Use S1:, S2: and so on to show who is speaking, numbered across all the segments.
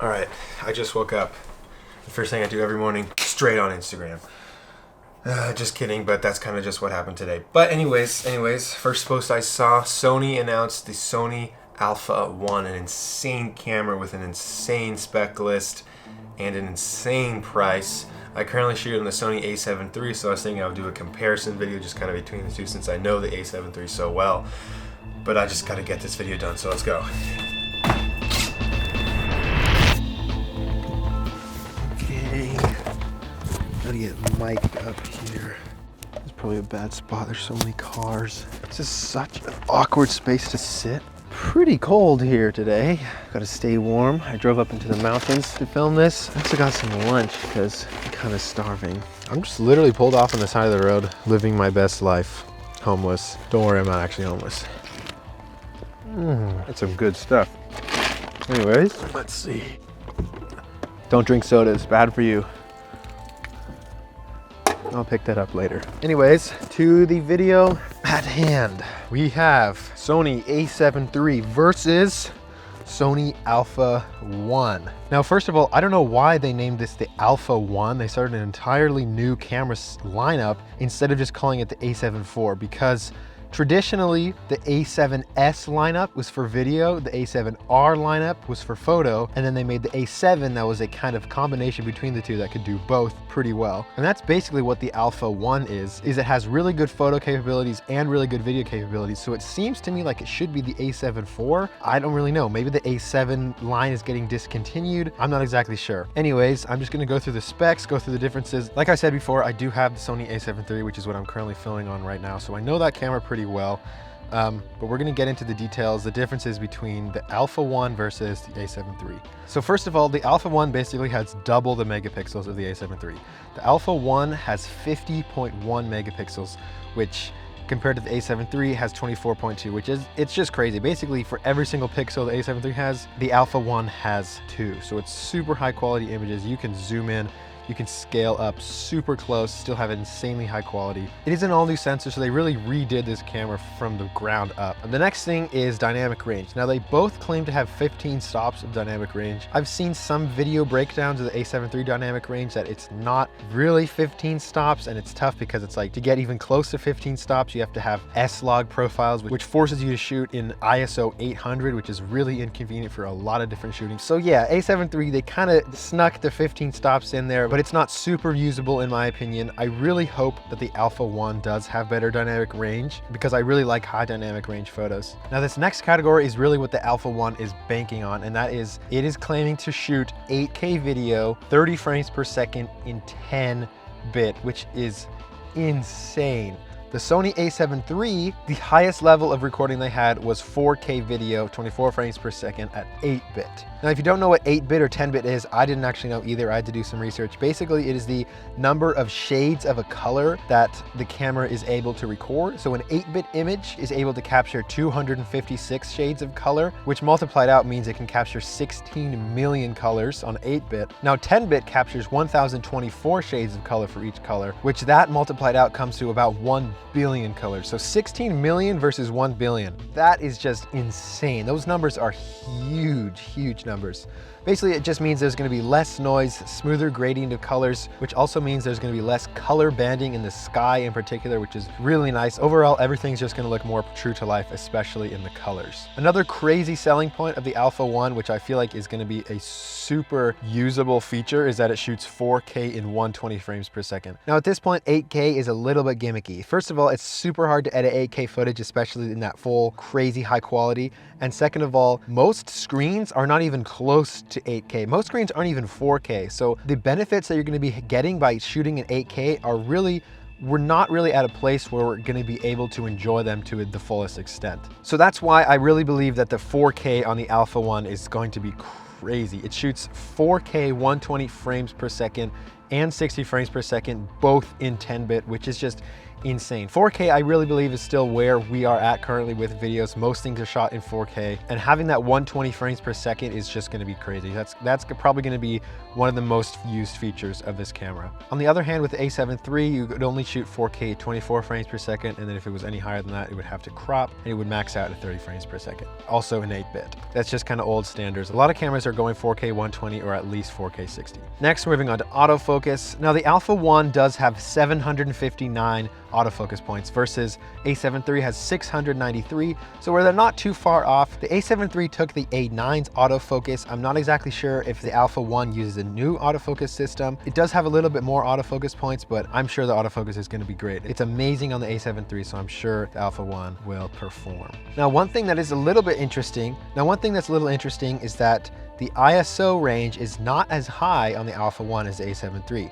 S1: All right, I just woke up. The first thing I do every morning, straight on Instagram. Just kidding, but that's kind of just what happened today. But anyways, first post I saw, Sony announced the Sony A7iii, an insane camera with an insane spec list and an insane price. I currently shoot on the Sony A7 III, so I was thinking I would do a comparison video just kind of between the two since I know the A7 III so well. But I just got to get this video done, so let's go. Okay, gotta get mic'd up here. It's probably a bad spot, there's so many cars. It's just such an awkward space to sit. Pretty cold here today. Gotta stay warm. I drove up into the mountains to film this. I also got some lunch because I'm kind of starving. I'm just literally pulled off on the side of the road, living my best life. Homeless. Don't worry, I'm not actually homeless. That's some good stuff. Anyways, let's see. Don't drink soda, it's bad for you. I'll pick that up later. Anyways, to the video at hand. We have Sony A7 III versus Sony A7iii. Now, first of all, I don't know why they named this the A7iii. They started an entirely new camera lineup instead of just calling it the A7 IV, because traditionally, the A7S lineup was for video, the A7R lineup was for photo, and then they made the A7 that was a kind of combination between the two that could do both pretty well. And that's basically what the A7iii is it has really good photo capabilities and really good video capabilities. So it seems to me like it should be the A7 IV. I don't really know. Maybe the A7 line is getting discontinued. I'm not exactly sure. Anyways, I'm just gonna go through the specs, go through the differences. Like I said before, I do have the Sony A7 III, which is what I'm currently filming on right now. So I know that camera pretty well, but we're going to get into the details, the differences between the A7iii versus the A7 III. So first of all, the A7iii basically has double the megapixels of the A7 III. The A7iii has 50.1 megapixels, which compared to the A7 III has 24.2, which is, it's just crazy. Basically, for every single pixel the A7 III has, the A7iii has 2. So it's super high quality images. You can zoom in, you can scale up super close, still have insanely high quality. It is an all new sensor, so they really redid this camera from the ground up. And the next thing is dynamic range. Now, they both claim to have 15 stops of dynamic range. I've seen some video breakdowns of the A7 III dynamic range that it's not really 15 stops, and it's tough because it's like, to get even close to 15 stops, you have to have S-Log profiles, which forces you to shoot in ISO 800, which is really inconvenient for a lot of different shooting. So yeah, A7 III, they kind of snuck the 15 stops in there, but it's not super usable in my opinion. I really hope that the A7iii does have better dynamic range because I really like high dynamic range photos. Now, this next category is really what the A7iii is banking on, and that is, it is claiming to shoot 8K video, 30 frames per second in 10-bit, which is insane. The Sony A7 III, the highest level of recording they had was 4K video, 24 frames per second at 8-bit. Now, if you don't know what 8-bit or 10-bit is, I didn't actually know either. I had to do some research. Basically, it is the number of shades of a color that the camera is able to record. So an 8-bit image is able to capture 256 shades of color, which multiplied out means it can capture 16 million colors on 8-bit. Now, 10-bit captures 1024 shades of color for each color, which that multiplied out comes to about 1 billion colors. So 16 million versus 1 billion. That is just insane. Those numbers are huge, huge numbers. Basically, it just means there's going to be less noise, smoother gradient of colors, which also means there's going to be less color banding in the sky in particular, which is really nice. Overall, everything's just going to look more true to life, especially in the colors. Another crazy selling point of the A7iii, which I feel like is going to be a super usable feature, is that it shoots 4K in 120 frames per second. Now, at this point, 8K is a little bit gimmicky. First of all, it's super hard to edit 8K footage, especially in that full, crazy high quality. And second of all, most screens are not even close to 8K. Most screens aren't even 4K. So the benefits that you're going to be getting by shooting in 8K are really, we're not really at a place where we're going to be able to enjoy them to the fullest extent. So that's why I really believe that the 4K on the A7iii is going to be crazy. It shoots 4K 120 frames per second and 60 frames per second, both in 10-bit, which is just insane. 4K, I really believe, is still where we are at currently with videos. Most things are shot in 4K, and having that 120 frames per second is just going to be crazy. That's probably going to be one of the most used features of this camera. On the other hand, with the A7 III, you could only shoot 4K 24 frames per second, and then if it was any higher than that, it would have to crop, and it would max out at 30 frames per second. Also in 8-bit. That's just kind of old standards. A lot of cameras going 4K 120 or at least 4K 60. Next, moving on to autofocus. Now the Alpha 1 does have 759 autofocus points versus A7 III has 693, so where they're not too far off. The A7 III took the A9's autofocus. I'm not exactly sure if the Alpha 1 uses a new autofocus system. It does have a little bit more autofocus points, but I'm sure the autofocus is going to be great. It's amazing on the A7 III, so I'm sure the Alpha 1 will perform. Now, one thing that's a little interesting is that the ISO range is not as high on the Alpha 1 as the A7 III.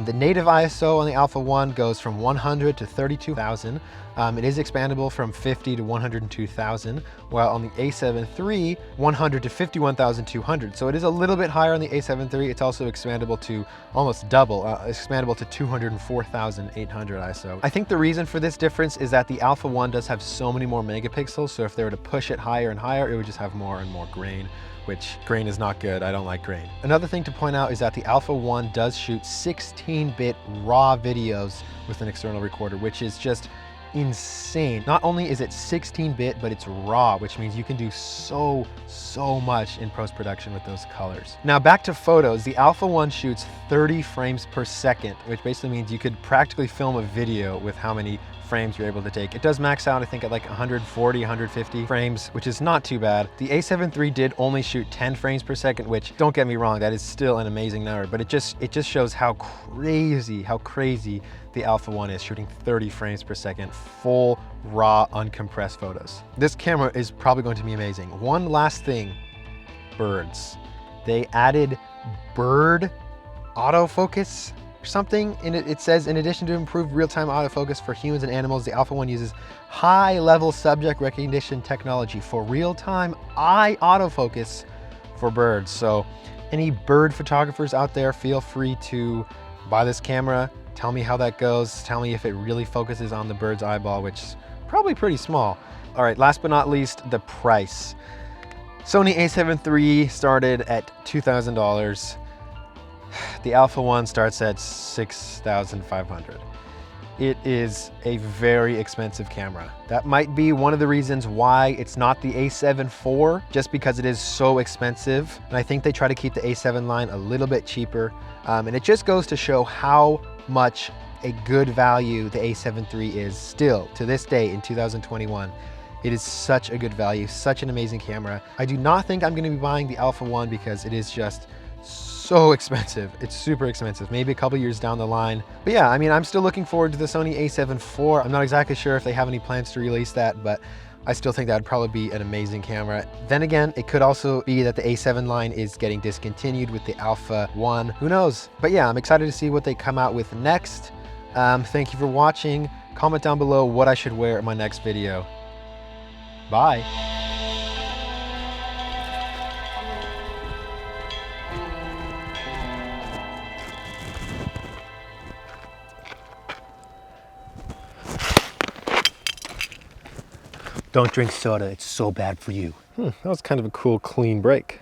S1: The native ISO on the Alpha 1 goes from 100 to 32,000. It is expandable from 50 to 102,000, while on the A7 III, 100 to 51,200. So it is a little bit higher on the A7 III. It's also expandable to almost double, expandable to 204,800 ISO. I think the reason for this difference is that the Alpha 1 does have so many more megapixels, so if they were to push it higher and higher, it would just have more and more grain, which grain is not good. I don't like grain. Another thing to point out is that the Alpha 1 does shoot 16-bit RAW videos with an external recorder, which is just insane. Not only is it 16-bit, but it's RAW, which means you can do so much in post-production with those colors. Now back to photos, the Alpha 1 shoots 30 frames per second, which basically means you could practically film a video with how many frames you're able to take. It does max out, I think, at like 140, 150 frames, which is not too bad. The A7 III did only shoot 10 frames per second, which, don't get me wrong, that is still an amazing number, but it just shows how crazy the Alpha 1 is, shooting 30 frames per second, full, raw, uncompressed photos. This camera is probably going to be amazing. One last thing, birds. They added bird autofocus something, and it says, in addition to improved real-time autofocus for humans and animals, the Alpha 1 uses high-level subject recognition technology for real-time eye autofocus for birds. So any bird photographers out there, feel free to buy this camera. Tell me how that goes. Tell me if it really focuses on the bird's eyeball, which is probably pretty small. All right, last but not least, the price. Sony A7 III started at $2,000. The Alpha 1 starts at $6,500. It is a very expensive camera. That might be one of the reasons why it's not the A7 IV, just because it is so expensive. And I think they try to keep the A7 line a little bit cheaper. And it just goes to show how much a good value the A7 III is still to this day in 2021. It is such a good value, such an amazing camera. I do not think I'm going to be buying the Alpha 1 because it is just so expensive. It's super expensive, maybe a couple years down the line. But yeah, I mean, I'm still looking forward to the Sony A7 IV. I'm not exactly sure if they have any plans to release that, but I still think that would probably be an amazing camera. Then again, it could also be that the A7 line is getting discontinued with the Alpha 1. Who knows? But yeah, I'm excited to see what they come out with next. Thank you for watching. Comment down below what I should wear in my next video. Bye. Don't drink soda, it's so bad for you. That was kind of a cool, clean break.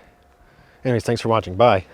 S1: Anyways, thanks for watching, bye.